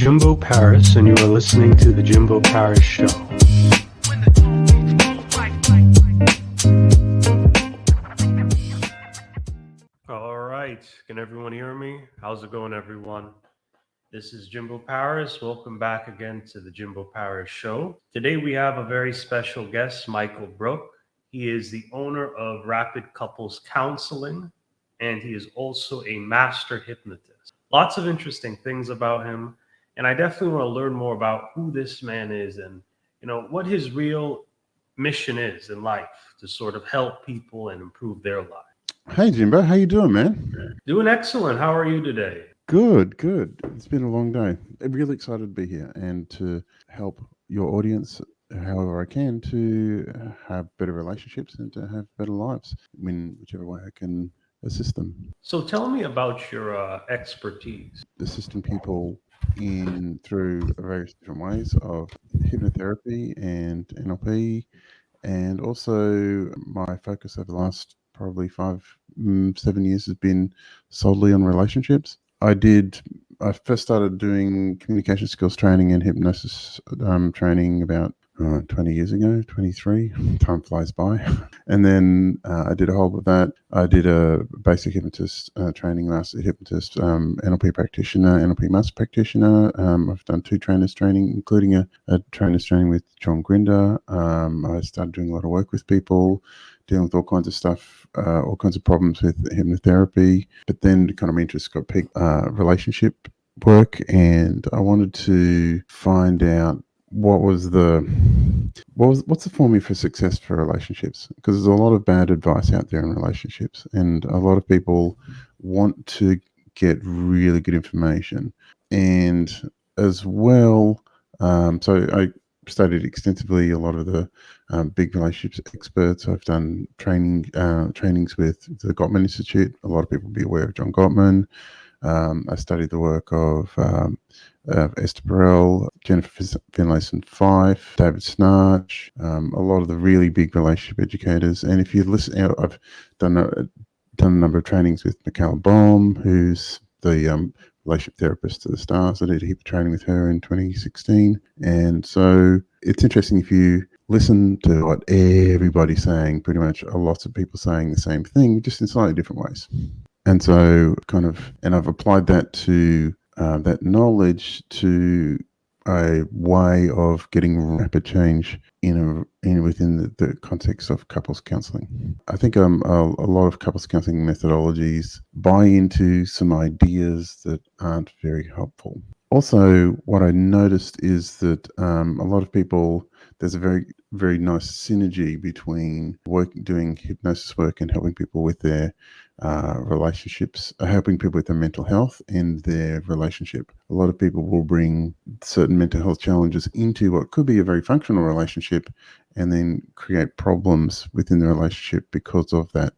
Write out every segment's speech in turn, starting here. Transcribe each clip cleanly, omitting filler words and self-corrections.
Jimbo Paris, and you are listening to The Jimbo Paris Show. All right. Can everyone hear me? How's it going, everyone? This is Jimbo Paris. Welcome back again to The Jimbo Paris Show. Today we have a very special guest, Michael Brook. He is the owner of Rapid Couples Counseling, and he is also a master hypnotist. Lots of interesting things about him, and I definitely want to learn more about who this man is and, what his real mission is in life to sort of help people and improve their lives. Hey Jimbo, how you doing, man? Doing excellent. How are you today? Good. It's been a long day. I'm really excited to be here and to help your audience however I can to have better relationships and to have better lives in whichever way I can assist them. So tell me about your expertise. Assisting people through various different ways of hypnotherapy and NLP, and also my focus over the last probably 7 years has been solely on relationships. I first started doing communication skills training and hypnosis training about 20 years ago, 23. Time flies by. And then I did a whole of that. I did a basic hypnotist training, master hypnotist, NLP practitioner, NLP master practitioner. I've done 2 trainers training, including a trainers training with John Grinder. I started doing a lot of work with people, dealing with all kinds of stuff, all kinds of problems with hypnotherapy. But then kind of my interest got picked relationship work, and I wanted to find out what's the formula for success for relationships, because there's a lot of bad advice out there in relationships, and a lot of people want to get really good information. And as well, so I studied extensively a lot of the big relationships experts. I've done trainings with the Gottman Institute. A lot of people will be aware of John Gottman. I studied the work of Esther Perel, Jennifer Finlayson-Fife, David Snarch, a lot of the really big relationship educators. And if you listen, I've done a number of trainings with Michaela Baum, who's the relationship therapist to the stars. I did a heap of training with her in 2016. And so it's interesting if you listen to what everybody's saying, pretty much lots of people saying the same thing, just in slightly different ways. And so I've applied that to that knowledge to a way of getting rapid change within the context of couples counseling. I think a lot of couples counseling methodologies buy into some ideas that aren't very helpful. Also, what I noticed is that a lot of people, there's a very, very nice synergy between doing hypnosis work and helping people with their relationships, helping people with their mental health and their relationship. A lot of people will bring certain mental health challenges into what could be a very functional relationship and then create problems within the relationship because of that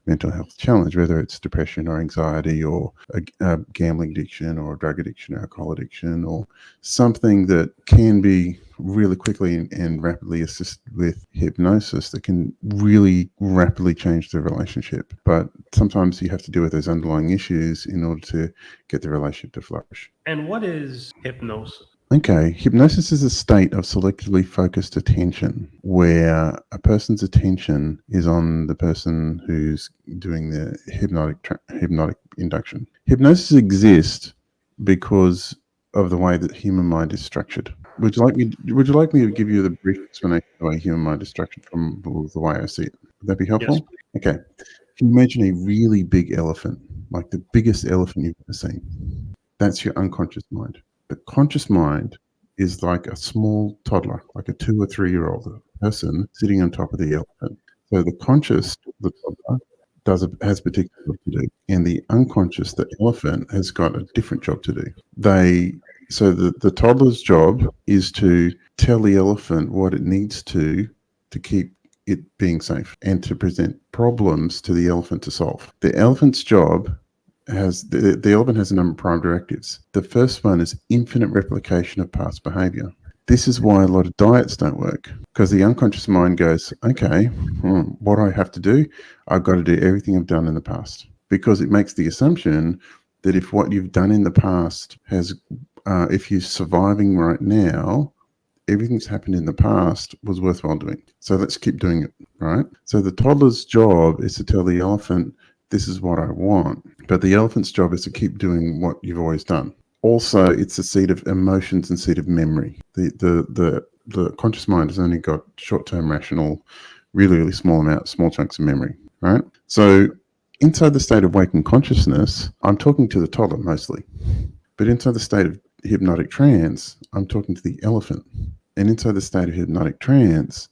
mental health challenge, whether it's depression or anxiety or a gambling addiction or drug addiction, alcohol addiction, or something that can be really quickly and rapidly assisted with hypnosis that can really rapidly change the relationship. But sometimes you have to deal with those underlying issues in order to get the relationship to flourish. And what is hypnosis? Okay, hypnosis is a state of selectively focused attention where a person's attention is on the person who's doing the hypnotic induction. Hypnosis exists because of the way that the human mind is structured. Would you like me to give you the brief explanation of the way human mind is structured from the way I see it? Would that be helpful? Yes. Okay. If you imagine a really big elephant, like the biggest elephant you've ever seen, that's your unconscious mind. The conscious mind is like a small toddler, like a 2 or 3 year old person sitting on top of the elephant. So the conscious, the toddler, has a particular job to do, and the unconscious, the elephant, has got a different job to do. So the toddler's job is to tell the elephant what it needs to keep it being safe and to present problems to the elephant to solve. The elephant's job the elephant has a number of prime directives. The first one is infinite replication of past behavior. This is why a lot of diets don't work, because the unconscious mind goes, okay, what do I have to do? I've got to do everything I've done in the past, because it makes the assumption that if what you've done in the past has if you're surviving right now, everything's happened in the past was worthwhile doing. So let's keep doing it, right? So the toddler's job is to tell the elephant, this is what I want. But the elephant's job is to keep doing what you've always done. Also, it's a seat of emotions and seat of memory. The conscious mind has only got short-term rational, really small chunks of memory, right? So inside the state of waking consciousness, I'm talking to the toddler mostly. But inside the state of hypnotic trance, I'm talking to the elephant. And inside the state of hypnotic trance,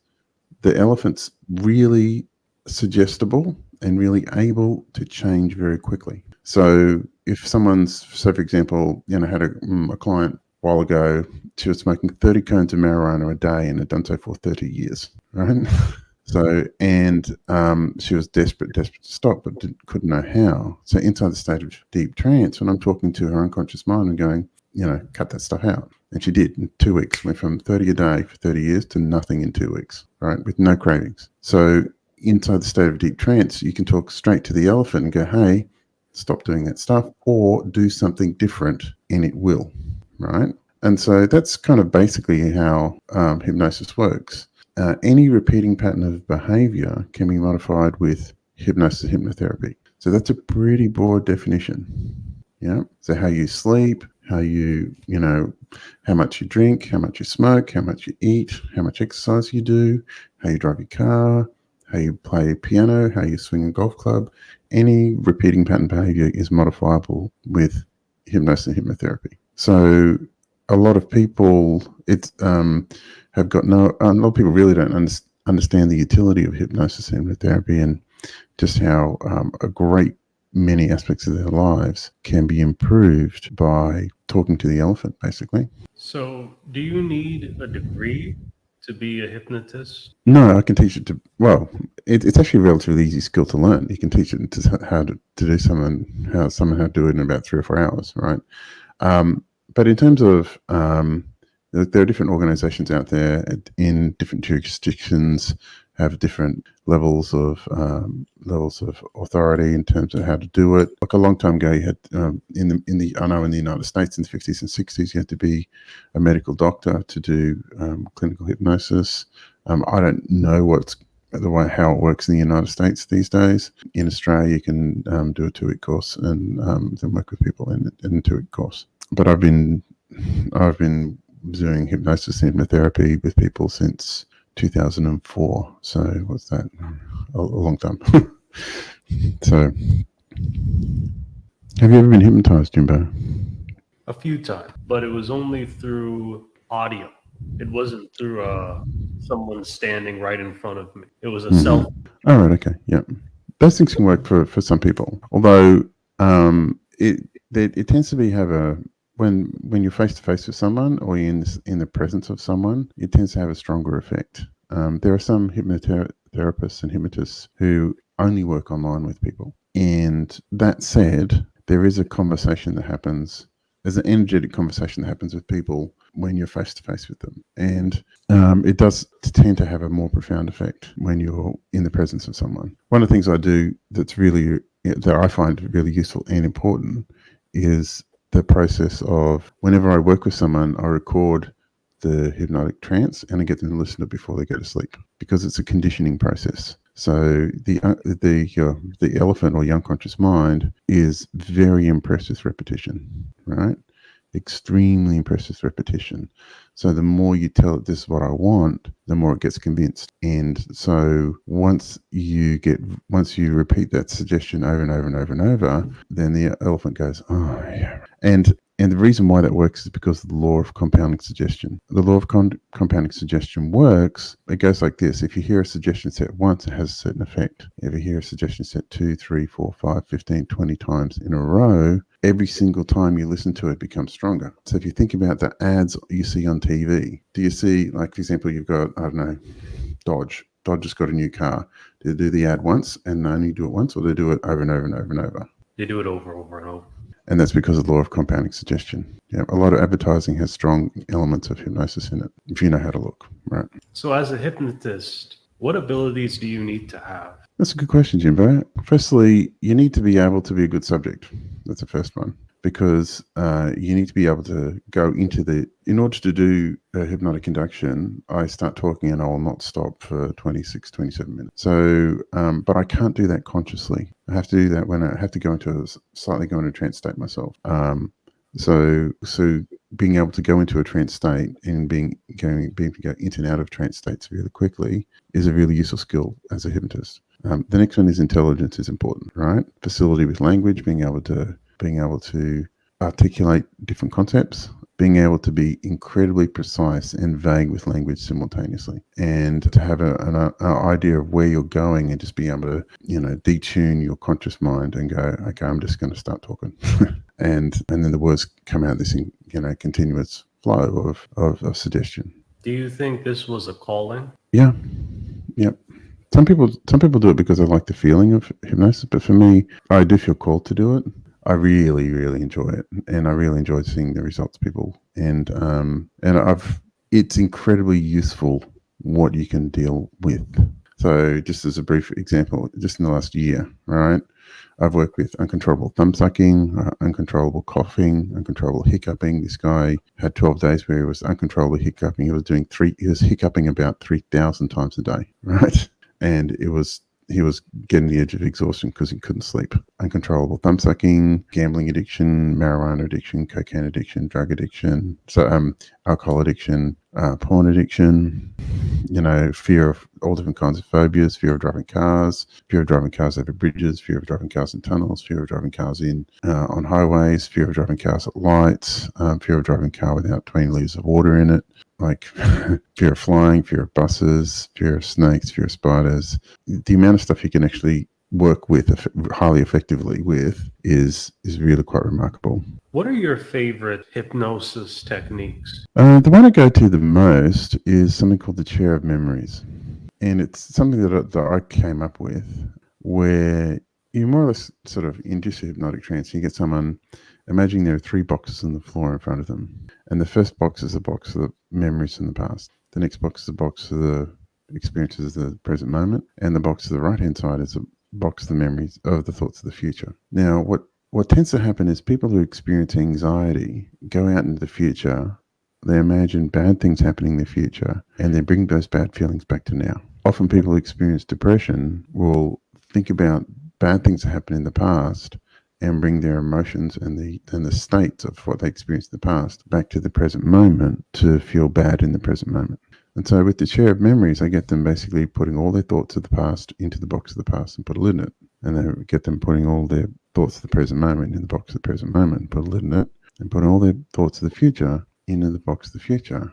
the elephant's really suggestible and really able to change very quickly. So if someone's, so for example, had a client a while ago, she was smoking 30 cones of marijuana a day and had done so for 30 years, right? So, and she was desperate to stop, but couldn't know how. So inside the state of deep trance, when I'm talking to her unconscious mind and going, cut that stuff out. And she did in 2 weeks, went from 30 a day for 30 years to nothing in 2 weeks, right? With no cravings. So inside the state of deep trance, you can talk straight to the elephant and go, hey, stop doing that stuff or do something different and it will, right? And so that's kind of basically how hypnosis works. Any repeating pattern of behavior can be modified with hypnosis and hypnotherapy. So that's a pretty broad definition. Yeah. So how you sleep, how how much you drink, how much you smoke, how much you eat, how much exercise you do, how you drive your car, how you play piano, how you swing a golf club. Any repeating pattern behavior is modifiable with hypnosis and hypnotherapy. So a lot of people have got a lot of people really don't understand the utility of hypnosis and hypnotherapy and just how a great many aspects of their lives can be improved by talking to the elephant, basically. So, do you need a degree to be a hypnotist? No, I can teach it to, it's actually a relatively easy skill to learn. You can teach it to how to do how to do it in about 3 or 4 hours, right? But in terms of, there are different organizations out there in different jurisdictions have different levels of authority in terms of how to do it. Like a long time ago, you had in the United States in the 50s and 60s, you had to be a medical doctor to do clinical hypnosis. I don't know how it works in the United States these days. In Australia, you can do a 2-week course and then work with people in a 2-week course. But I've been doing hypnosis and hypnotherapy with people since 2004. So what's that? A long time. So have you ever been hypnotized, Jimbo? A few times, but it was only through audio. It wasn't through someone standing right in front of me. It was a self. All right. Okay. Yeah. Those things can work for some people. Although it tends to be when you're face to face with someone or you're in the presence of someone, it tends to have a stronger effect. There are some hypnotherapists and hypnotists who only work online with people. And that said, there is a conversation that happens. There's an energetic conversation that happens with people when you're face to face with them. And it does tend to have a more profound effect when you're in the presence of someone. One of the things I do that I find really useful and important is the process of whenever I work with someone, I record the hypnotic trance and I get them to listen to it before they go to sleep because it's a conditioning process. So the elephant or young conscious mind is very impressed with repetition, right? Extremely impressed with repetition. So the more you tell it this is what I want, the more it gets convinced. And so once you repeat that suggestion over and over and over and over, then the elephant goes, oh yeah. And the reason why that works is because of the law of compounding suggestion. The law of compounding suggestion works. It goes like this. If you hear a suggestion set once, it has a certain effect. If you hear a suggestion set 2, 3, 4, 5, 15, 20 times in a row, every single time you listen to it becomes stronger. So if you think about the ads you see on TV, do you see, like, for example, you've got, I don't know, Dodge. Dodge just got a new car. Do they do the ad once and only do it once, or do they do it over and over and over and over? They do it over and over. And that's because of the law of compounding suggestion. Yeah, a lot of advertising has strong elements of hypnosis in it, if you know how to look, right? So as a hypnotist, what abilities do you need to have? That's a good question, Jimbo. Firstly, you need to be able to be a good subject. That's the first one. because you need to be able to go into in order to do a hypnotic induction, I start talking and I will not stop for 26, 27 minutes. So, but I can't do that consciously. I have to do that when I have to go into slightly go into a trance state myself. So being able to go into a trance state and being able to go into and out of trance states really quickly is a really useful skill as a hypnotist. The next one is intelligence is important, right? Facility with language, being able to articulate different concepts, being able to be incredibly precise and vague with language simultaneously, and to have an idea of where you're going and just be able to, detune your conscious mind and go, okay, I'm just going to start talking. and then the words come out this, continuous flow of suggestion. Do you think this was a calling? Yeah. Yep. Some people do it because they like the feeling of hypnosis, but for me, I do feel called to do it. I really, really enjoy it, and I really enjoy seeing the results people. And it's incredibly useful what you can deal with. So, just as a brief example, just in the last year, right, I've worked with uncontrollable thumb sucking, uncontrollable coughing, uncontrollable hiccuping. This guy had 12 days where he was uncontrollably hiccuping. He was hiccuping about 3,000 times a day, right? And he was getting the edge of exhaustion because he couldn't sleep. Uncontrollable thumb sucking, gambling addiction, marijuana addiction, cocaine addiction, drug addiction, alcohol addiction, porn addiction, fear of all different kinds of phobias, fear of driving cars over bridges, fear of driving cars in tunnels, fear of driving cars on highways, fear of driving cars at lights, fear of driving a car without 20 litres of water in it, like fear of flying, fear of buses, fear of snakes, fear of spiders. The amount of stuff you can actually work with highly effectively with is really quite remarkable. What are your favorite hypnosis techniques? The one I go to the most is something called the chair of memories. And it's something that I came up with where you more or less sort of induce a hypnotic trance. You get someone, imagine there are 3 boxes on the floor in front of them. And the first box is a box of the memories from the past. The next box is a box of the experiences of the present moment. And the box to the right-hand side is a box of the memories of the thoughts of the future. Now, what tends to happen is people who experience anxiety go out into the future, they imagine bad things happening in the future, and they bring those bad feelings back to now. Often people who experience depression will think about bad things that happened in the past and bring their emotions and the states of what they experienced in the past back to the present moment to feel bad in the present moment. And so with the chair of memories, I get them basically putting all their thoughts of the past into the box of the past and put a lid in it. And then get them putting all their thoughts of the present moment in the box of the present moment and put a lid in it, and putting all their thoughts of the future into the box of the future.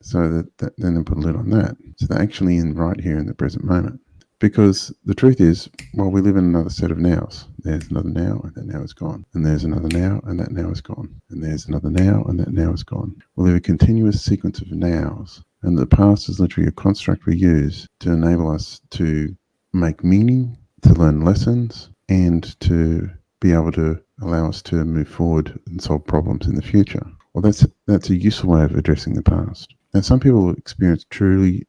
So that then they put a lid on that. So they're actually in right here in the present moment. Because the truth is, well, we live in another set of nows. There's another now, and that now is gone. And there's another now, and that now is gone. And there's another now, and that now is gone. We live a continuous sequence of nows. And the past is literally a construct we use to enable us to make meaning, to learn lessons, and to be able to allow us to move forward and solve problems in the future. Well, that's a useful way of addressing the past. Now, some people experience truly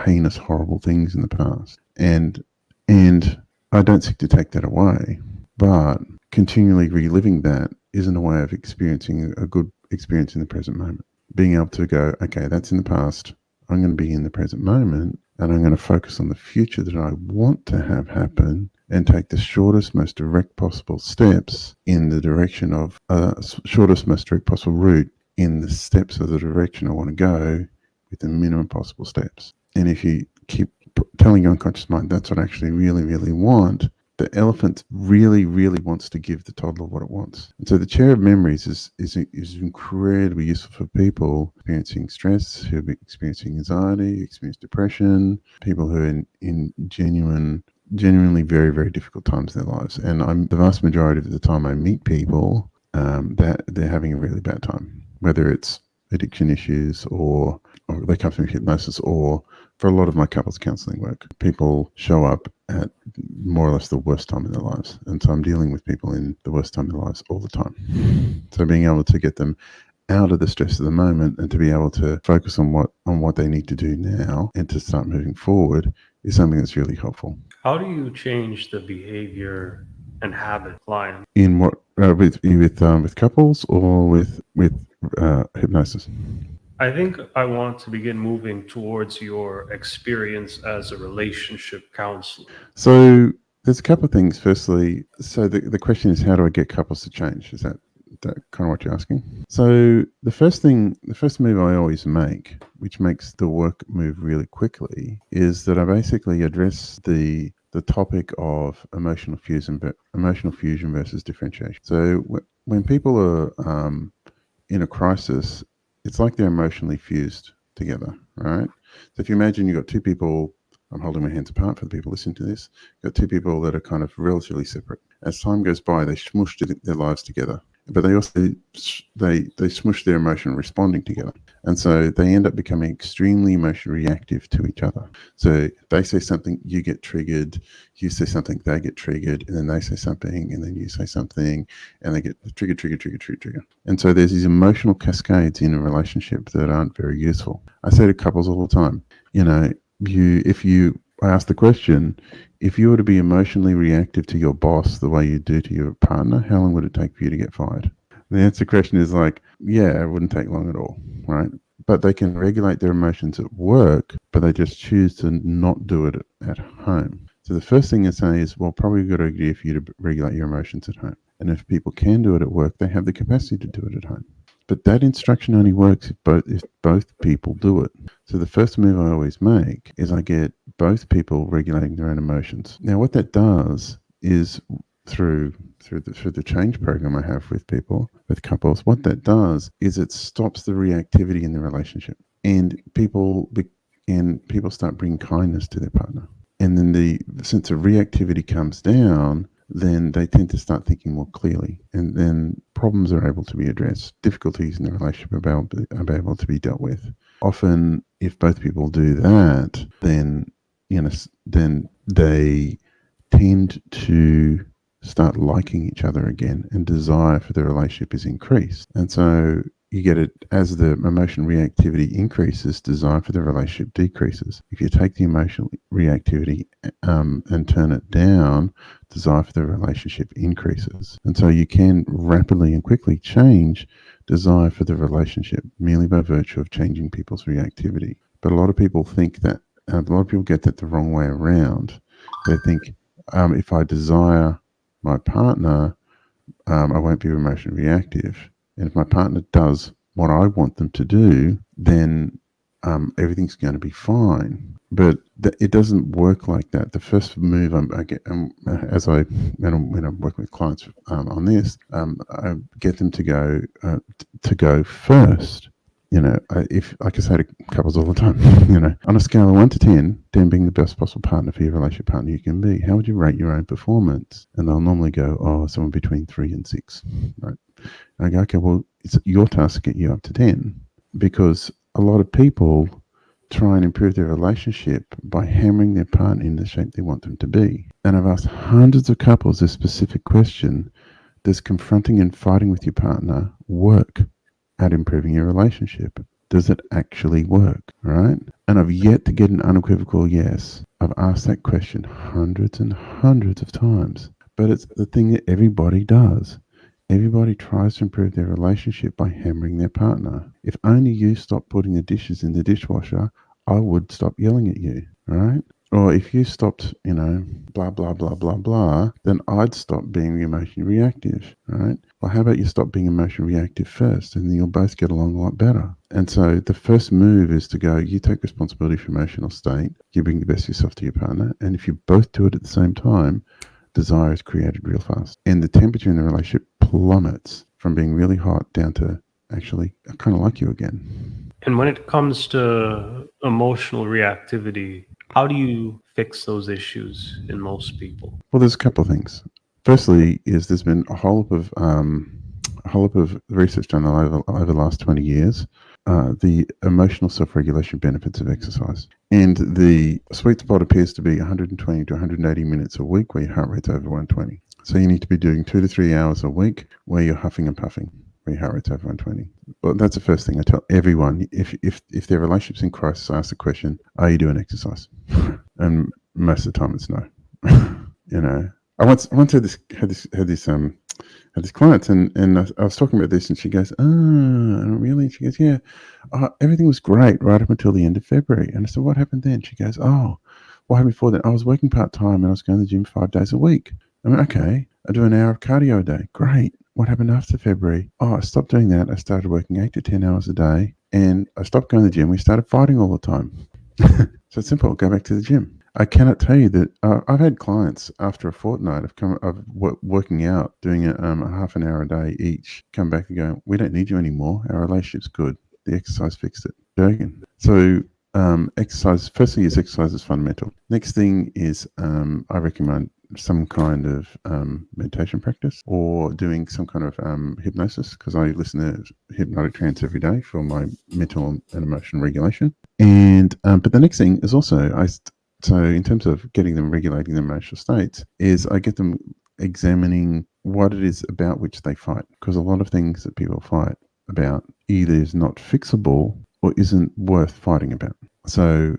heinous, horrible things in the past. And I don't seek to take that away, but continually reliving that isn't a way of experiencing a good experience in the present moment. Being able to go, okay, that's in the past. I'm going to be in the present moment, and I'm going to focus on the future that I want to have happen and take the shortest, most direct possible steps in the direction of shortest, most direct possible route in the steps of the direction I want to go with the minimum possible steps. And if you keep telling your unconscious mind that's what I actually really, really want, the elephant really, really wants to give the toddler what it wants. And so the chair of memories is incredibly useful for people experiencing stress, who are experiencing anxiety, experience depression, people who are in genuinely very, very difficult times in their lives. And the vast majority of the time I meet people that they're having a really bad time, whether it's addiction issues or they come through hypnosis, or for a lot of my couples counseling work, people show up at more or less the worst time in their lives. And so I'm dealing with people in the worst time in their lives all the time. So being able to get them out of the stress of the moment and to be able to focus on what they need to do now and to start moving forward is something that's really helpful. How do you change the behavior and habit of clients? In what With couples or with hypnosis? I think I want to begin moving towards your experience as a relationship counselor. So there's a couple of things. Firstly, so the question is, how do I get couples to change? Is that kind of what you're asking? So the first move I always make, which makes the work move really quickly, is that I basically address the topic of emotional fusion versus differentiation. So when people are in a crisis, it's like they're emotionally fused together, right? So if you imagine you've got two people, I'm holding my hands apart for the people listening to this, you've got two people that are kind of relatively separate. As time goes by, they smush their lives together, but they also they smush their emotion responding together, and so they end up becoming extremely emotionally reactive to each other. So they say something, you get triggered, you say something, they get triggered, and then they say something, and then you say something, and they get trigger. And so there's these emotional cascades in a relationship that aren't very useful. I say to couples all the time, I ask the question, if you were to be emotionally reactive to your boss the way you do to your partner, how long would it take for you to get fired? The answer question is yeah, it wouldn't take long at all, right? But they can regulate their emotions at work, but they just choose to not do it at home. So the first thing I say is, well, probably a good idea for you to regulate your emotions at home. And if people can do it at work, they have the capacity to do it at home. But that instruction only works if both people do it. So the first move I always make is I get both people regulating their own emotions. Now, what that does is through the change program I have with couples, what that does is it stops the reactivity in the relationship, and people start bringing kindness to their partner. And then the sense of reactivity comes down, then they tend to start thinking more clearly, and then problems are able to be addressed. Difficulties in the relationship are able to be dealt with. Often, if both people do that, then they tend to start liking each other again, and desire for the relationship is increased. And so you get it as the emotion reactivity increases, desire for the relationship decreases. If you take the emotional reactivity and turn it down, desire for the relationship increases. And so you can rapidly and quickly change desire for the relationship merely by virtue of changing people's reactivity. But a lot of people think that, a lot of people get that the wrong way around. They think, if I desire my partner, I won't be emotionally reactive. And if my partner does what I want them to do, then everything's going to be fine. But it doesn't work like that. The first move I get, when I'm working with clients on this, I get them to go first. If, like I say to couples all the time, on a scale of 1 to 10, 10 being the best possible partner for your relationship partner you can be, how would you rate your own performance? And they'll normally go, somewhere between 3 and 6, right? And I go, okay, well, it's your task to get you up to 10, because a lot of people try and improve their relationship by hammering their partner in the shape they want them to be. And I've asked hundreds of couples this specific question: does confronting and fighting with your partner work at improving your relationship? Does it actually work, right? And I've yet to get an unequivocal yes. I've asked that question hundreds and hundreds of times, but it's the thing that everybody does. Everybody tries to improve their relationship by hammering their partner. If only you stopped putting the dishes in the dishwasher, I would stop yelling at you, right? Or if you stopped, blah, blah, blah, blah, blah, then I'd stop being emotionally reactive, right? Well, how about you stop being emotionally reactive first, and then you'll both get along a lot better. And so the first move is to go, you take responsibility for emotional state, you bring the best of yourself to your partner, and if you both do it at the same time, desire is created real fast. And the temperature in the relationship plummets from being really hot down to, actually, I kind of like you again. And when it comes to emotional reactivity, how do you fix those issues in most people? Well, there's a couple of things. Firstly, there's been a whole heap of research done over the last 20 years, the emotional self-regulation benefits of exercise. And the sweet spot appears to be 120 to 180 minutes a week where your heart rate's over 120. So you need to be doing 2 to 3 hours a week where you're huffing and puffing, where your heart rate's over 120. Well, that's the first thing I tell everyone. If their relationship's in crisis, I ask the question, are you doing exercise? And most of the time it's no. I once had this client, and I was talking about this, and she goes, "Oh, really?" She goes, "Yeah, everything was great right up until the end of February." And I said, "What happened then?" She goes, "Oh, what happened before that? I was working part time and I was going to the gym 5 days a week." I went, "Okay, I do an hour of cardio a day. Great. What happened after February?" "Oh, I stopped doing that. I started working 8 to 10 hours a day, and I stopped going to the gym. We started fighting all the time." So it's simple. Go back to the gym. I cannot tell you that I've had clients after a fortnight of working out, doing a half an hour a day each, come back and go, "We don't need you anymore. Our relationship's good. The exercise fixed it." Joking. So exercise. Firstly, is exercise is fundamental. Next thing is I recommend some kind of meditation practice or doing some kind of hypnosis, because I listen to hypnotic trance every day for my mental and emotional regulation. And but the next thing is also so in terms of getting them regulating their emotional states, is I get them examining what it is about which they fight, because a lot of things that people fight about either is not fixable or isn't worth fighting about. So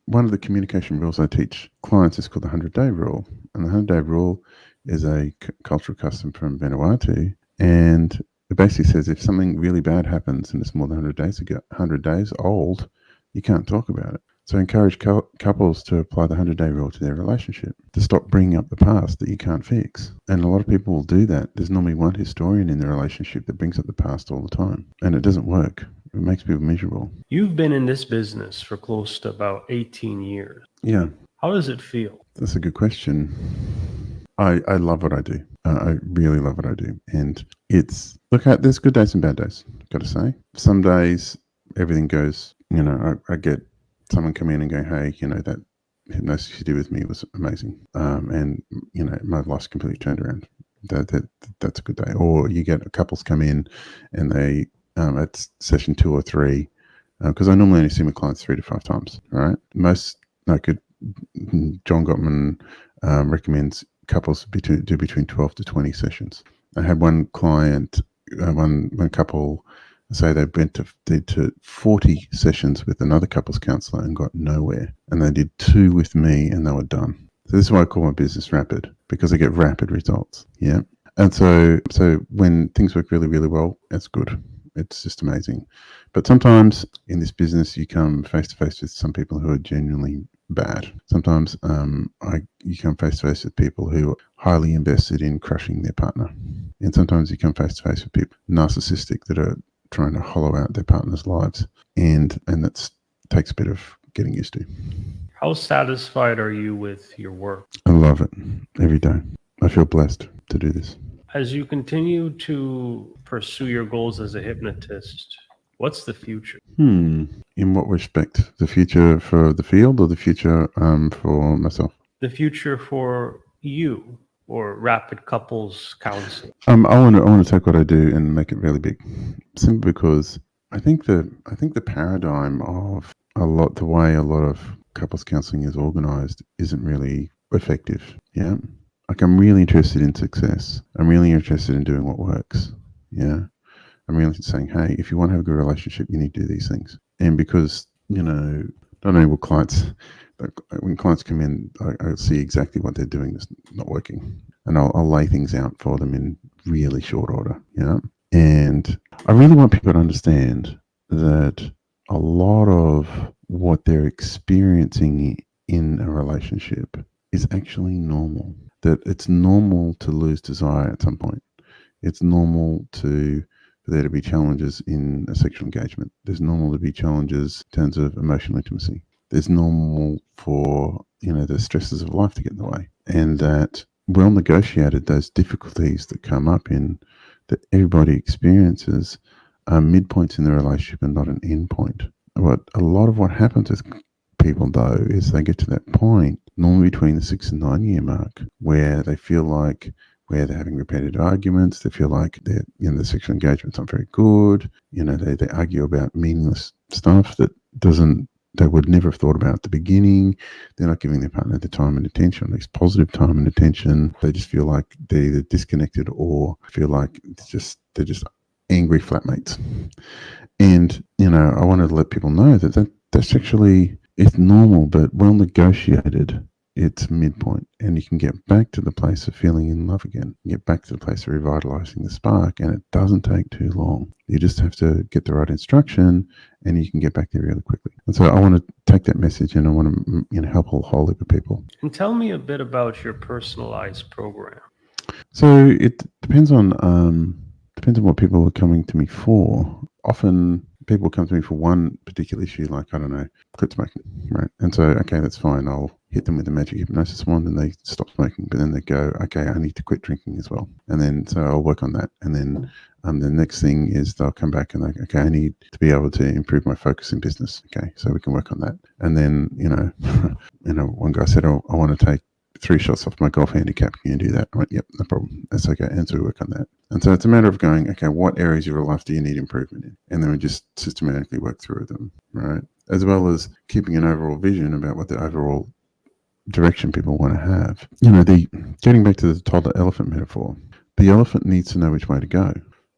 one of the communication rules I teach clients is called the 100-day rule. And the 100-day rule is a cultural custom from Vanuatu. And it basically says if something really bad happens and it's more than 100 days old, you can't talk about it. So I encourage couples to apply the 100-day rule to their relationship, to stop bringing up the past that you can't fix. And a lot of people will do that. There's normally one historian in the relationship that brings up the past all the time, and it doesn't work. It makes people miserable. You've been in this business for close to about 18 years. Yeah. How does it feel? That's a good question. I love what I do. I really love what I do. And there's good days and bad days, got to say. Some days everything goes, I get someone come in and go, "Hey, that hypnosis you did with me was amazing." And, my life's completely turned around. That's a good day. Or you get couples come in and they, at session 2 or 3, because I normally only see my clients 3 to 5 times, right? John Gottman recommends couples do between 12 to 20 sessions. I had one client, one couple, say they did to 40 sessions with another couples counselor and got nowhere. And they did 2 with me and they were done. So this is why I call my business rapid, because I get rapid results. Yeah. And so when things work really, really well, that's good. It's just amazing. But sometimes in this business, you come face to face with some people who are genuinely bad. Sometimes you come face to face with people who are highly invested in crushing their partner. And sometimes you come face to face with people narcissistic that are trying to hollow out their partner's lives. And that takes a bit of getting used to. How satisfied are you with your work? I love it every day. I feel blessed to do this. As you continue to pursue your goals as a hypnotist, what's the future? In what respect? The future for the field or the future for myself? The future for you or rapid couples counseling. I want to take what I do and make it really big, simply because I think the paradigm of the way a lot of couples counseling is organized isn't really effective. Yeah. Like, I'm really interested in success. I'm really interested in doing what works. Yeah. I'm really saying, hey, if you want to have a good relationship, you need to do these things. And because, not only will when clients come in, I see exactly what they're doing that's not working. And I'll lay things out for them in really short order, And I really want people to understand that a lot of what they're experiencing in a relationship is actually normal. That it's normal to lose desire at some point. It's normal for there to be challenges in a sexual engagement. There's normal to be challenges in terms of emotional intimacy. There's normal for, the stresses of life to get in the way. And that well negotiated, those difficulties that come up that everybody experiences are midpoints in the relationship and not an end point. But a lot of what happens with people, though, is they get to that point, normally between the 6 and 9 year mark, where they feel like they're having repetitive arguments. They feel like the sexual engagement's not very good. They argue about meaningless stuff that they would never have thought about at the beginning. They're not giving their partner the time and attention, at least positive time and attention. They just feel like they're either disconnected or feel like they're just angry flatmates. And, I wanted to let people know that's actually, it's normal, but well negotiated its midpoint, and you can get back to the place of feeling in love again, get back to the place of revitalizing the spark, and it doesn't take too long. You just have to get the right instruction, and you can get back there really quickly. And so I want to take that message, and I want to help a whole heap of people. And tell me a bit about your personalized program. So it depends on what people are coming to me for. Often people come to me for one particular issue, like, I don't know, quit smoking, right? And so, okay, that's fine. I'll hit them with a magic hypnosis wand and they stop smoking. But then they go, okay, I need to quit drinking as well. And then, so I'll work on that. And then the next thing is they'll come back and they, okay, I need to be able to improve my focus in business. Okay, so we can work on that. And then, one guy said, oh, I want to take 3 shots off my golf handicap. Can you do that? I went, yep, no problem. That's okay. And so we work on that. And so it's a matter of going, okay, what areas of your life do you need improvement in? And then we just systematically work through them, right? As well as keeping an overall vision about what the overall direction people want to have. Getting back to the toddler elephant metaphor, the elephant needs to know which way to go.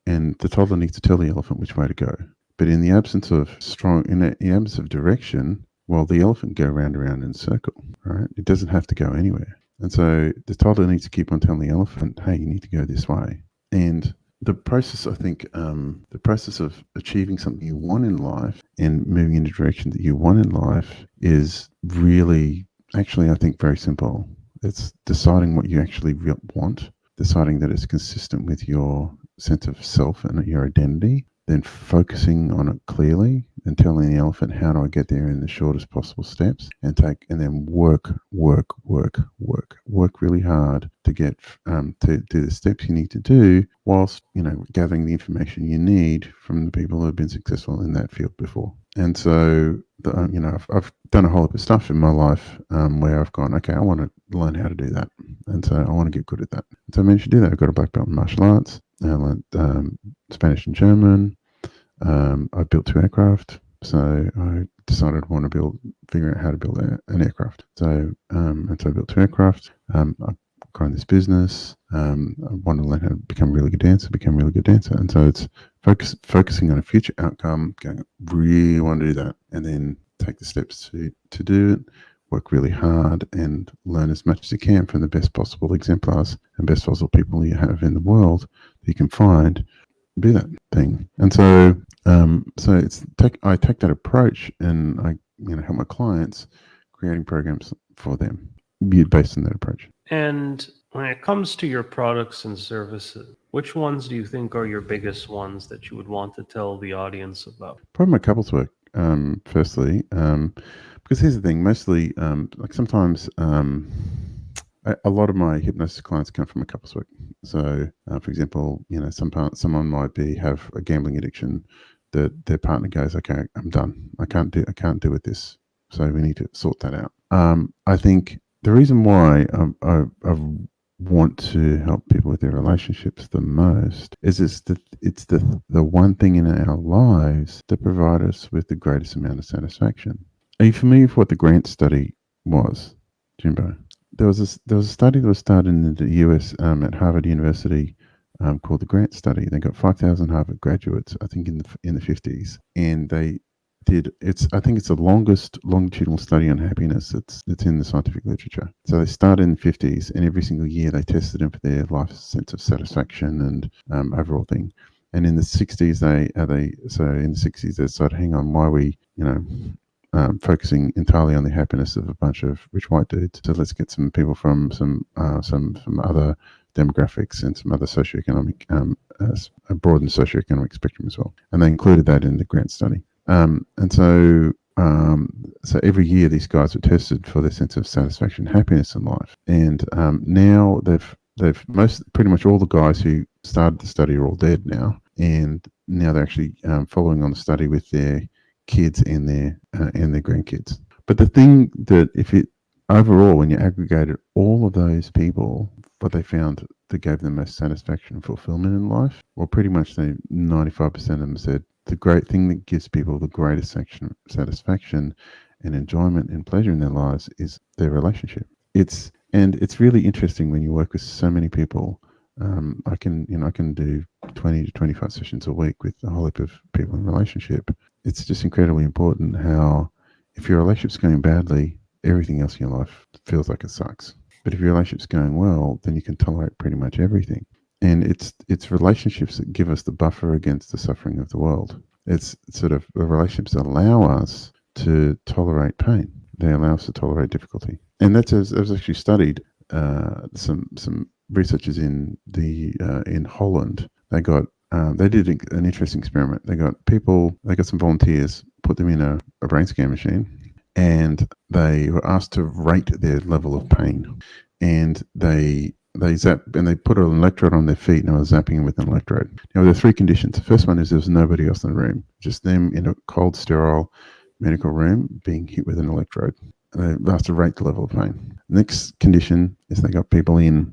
And the toddler needs to tell the elephant which way to go. But in the absence of absence of direction, well, the elephant go round and round in a circle, right? It doesn't have to go anywhere. And so the toddler needs to keep on telling the elephant, hey, you need to go this way. And the process, I think, the process of achieving something you want in life and moving in the direction that you want in life is really, actually, I think, very simple. It's deciding what you actually want, deciding that it's consistent with your sense of self and your identity, then focusing on it clearly and telling the elephant, how do I get there in the shortest possible steps, and then work really hard to get to do the steps you need to do, whilst gathering the information you need from the people who have been successful in that field before. And so I've done a whole heap of stuff in my life where I've gone, okay, I want to learn how to do that, and so I want to get good at that. And so I managed to do that. I got a black belt in martial arts. I learned Spanish and German. I built 2 aircraft, so I decided I want to figure out how to build an aircraft. So I built 2 aircraft. I've grown this business. I want to learn how to become a really good dancer. And so it's focusing on a future outcome. Going, really want to do that, and then take the steps to do it. Work really hard and learn as much as you can from the best possible exemplars and best possible people you have in the world that you can find. Do that thing. And so I take that approach, and I help my clients creating programs for them based on that approach. And when it comes to your products and services, which ones do you think are your biggest ones that you would want to tell the audience about? Probably my couples work. Firstly, because here's the thing, mostly like sometimes a lot of my hypnosis clients come from a couples work. So, for example, someone might have a gambling addiction that their partner goes, okay, I'm done. I can't do with this. So we need to sort that out. I think the reason why I want to help people with their relationships the most is it's the one thing in our lives that provide us with the greatest amount of satisfaction. Are you familiar with what the Grant study was, Jimbo? There was a study that was started in the US at Harvard University called the Grant study. They got 5,000 Harvard graduates, I think, in the 50s, and they did. I think it's the longest longitudinal study on happiness that's in the scientific literature. So they started in the 50s, and every single year they tested them for their life sense of satisfaction and overall thing. And in the 60s, they started, hang on, why are we focusing entirely on the happiness of a bunch of rich white dudes? So let's get some people from some other demographics and some other socioeconomic, a broadened socioeconomic spectrum as well. And they included that in the Grant study. And so every year these guys were tested for their sense of satisfaction, happiness in life. And now pretty much all the guys who started the study are all dead now. And now they're actually following on the study with their kids and their grandkids. But the thing that overall, when you aggregated all of those people, what they found that gave them most satisfaction and fulfillment in life, well, pretty much 95% of them said the great thing that gives people the greatest satisfaction and enjoyment and pleasure in their lives is their relationship. It's really interesting when you work with so many people. I can do 20 to 25 sessions a week with a whole heap of people in relationship. It's just incredibly important how, if your relationship's going badly, everything else in your life feels like it sucks. But if your relationship's going well, then you can tolerate pretty much everything. And it's relationships that give us the buffer against the suffering of the world. It's sort of the relationships that allow us to tolerate pain. They allow us to tolerate difficulty. And that's as actually studied. Some researchers in Holland. They did an interesting experiment. They got some volunteers, put them in a brain scan machine, and they were asked to rate their level of pain. And they put an electrode on their feet, and they were zapping them with an electrode. Now, there are three conditions. The first one is there was nobody else in the room, just them in a cold, sterile medical room being hit with an electrode. And they asked to rate the level of pain. The next condition is they got people in,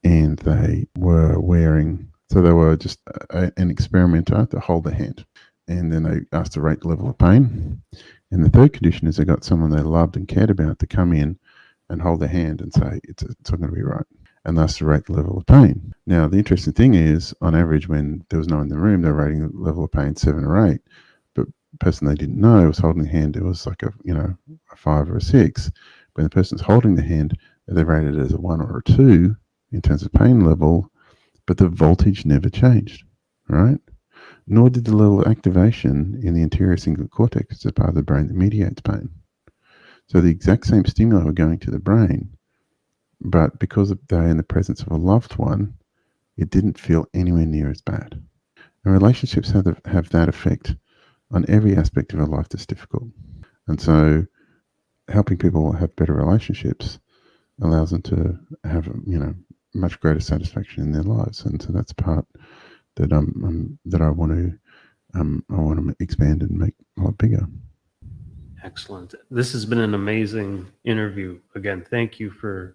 and they were wearing. So they were just an experimenter to hold their hand, and then they asked to rate the level of pain. And the third condition is they got someone they loved and cared about to come in and hold their hand and say, it's not going to be right, and thus to rate the level of pain. Now, the interesting thing is, on average, when there was no one in the room, they were rating the level of pain 7 or 8. But the person they didn't know was holding the hand, it was like a 5 or a 6. When the person's holding the hand, they rated it as a 1 or a 2 in terms of pain level, but the voltage never changed, right? Nor did the level of activation in the anterior cingulate cortex, it's a part of the brain that mediates pain. So the exact same stimuli were going to the brain, but because they're in the presence of a loved one, it didn't feel anywhere near as bad. And relationships have that effect on every aspect of our life that's difficult. And so helping people have better relationships allows them to have, much greater satisfaction in their lives. And so that's part that I want to expand and make a lot bigger. Excellent. This has been an amazing interview. Again, thank you for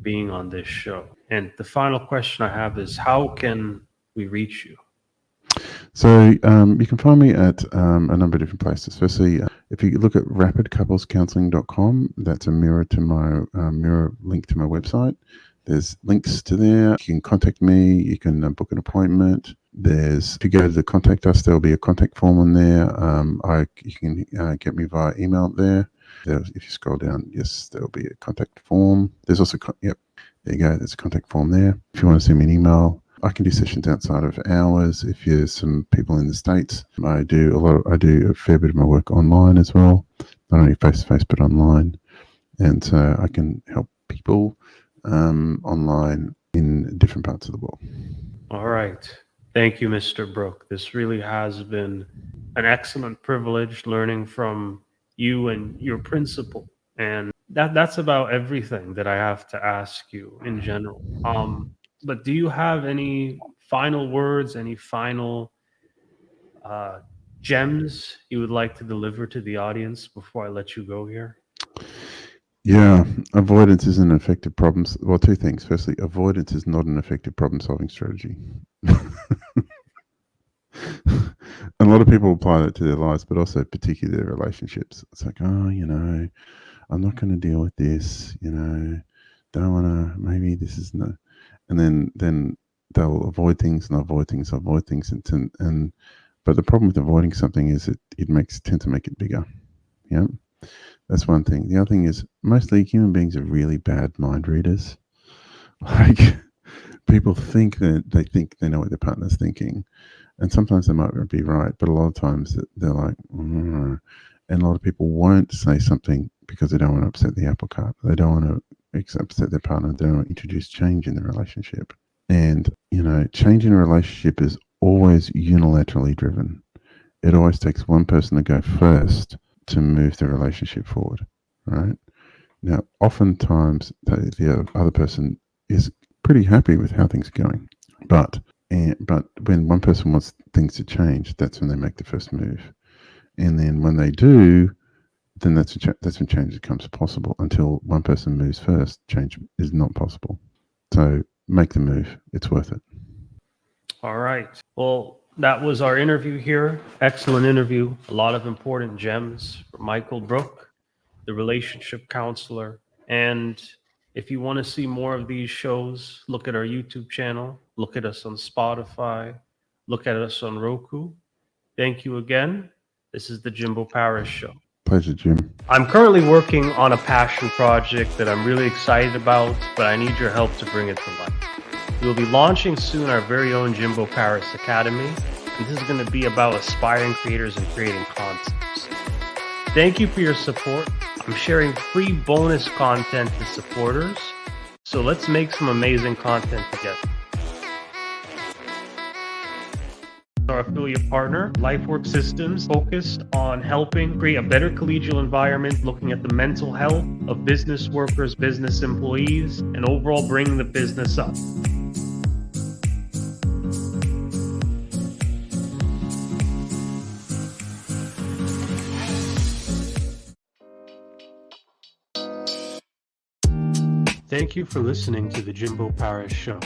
being on this show. And the final question I have is, how can we reach you? So you can find me at a number of different places. Firstly, if you look at rapidcouplescounseling.com, that's a mirror link to my website. There's links to there. You can contact me. You can book an appointment. If you go to the contact us, there'll be a contact form on there. You can get me via email there. If you scroll down, yes, there'll be a contact form. There's also, there you go. There's a contact form there. If you want to send me an email, I can do sessions outside of hours. If you're some people in the States, I do a fair bit of my work online as well, not only face to face but online, and so I can help people online in different parts of the world. All right. Thank you, Mr. Brook. This really has been an excellent privilege learning from you and your principal. And that's about everything that I have to ask you in general. But do you have any final words, any final gems you would like to deliver to the audience before I let you go here? Yeah, avoidance isn't an effective problem. Well, two things. Firstly, avoidance is not an effective problem-solving strategy. And a lot of people apply that to their lives, but also particularly their relationships. It's like, I'm not going to deal with this. Don't want to. Maybe this is no. And then they'll avoid things and avoid things, and but the problem with avoiding something is it tends to make it bigger. Yeah. That's one thing. The other thing is mostly human beings are really bad mind readers. Like people think that they know what their partner's thinking, and sometimes they might be right, but a lot of times they're like, and a lot of people won't say something because they don't want to upset the apple cart. They don't want to upset their partner. They don't want to introduce change in the relationship. And change in a relationship is always unilaterally driven. It always takes one person to go first to move the relationship forward, right? Now, oftentimes the other person is pretty happy with how things are going, but when one person wants things to change, that's when they make the first move, and then when they do, then that's when change becomes possible. Until one person moves first, change is not possible. So make the move; it's worth it. All right. Well, that was our interview here. Excellent interview. A lot of important gems from Michael Brook, the relationship counselor. And if you want to see more of these shows, look at our YouTube channel, look at us on Spotify, look at us on Roku. Thank you again. This is the Jimbo Paris Show. Pleasure, Jim. I'm currently working on a passion project that I'm really excited about, but I need your help to bring it to life. We'll be launching soon our very own Jimbo Paris Academy, and this is going to be about aspiring creators and creating concepts. Thank you for your support. I'm sharing free bonus content to supporters, so let's make some amazing content together. Our affiliate partner, LifeWork Systems, focused on helping create a better collegial environment, looking at the mental health of business workers, business employees, and overall bringing the business up. Thank you for listening to the Jimbo Paris Show.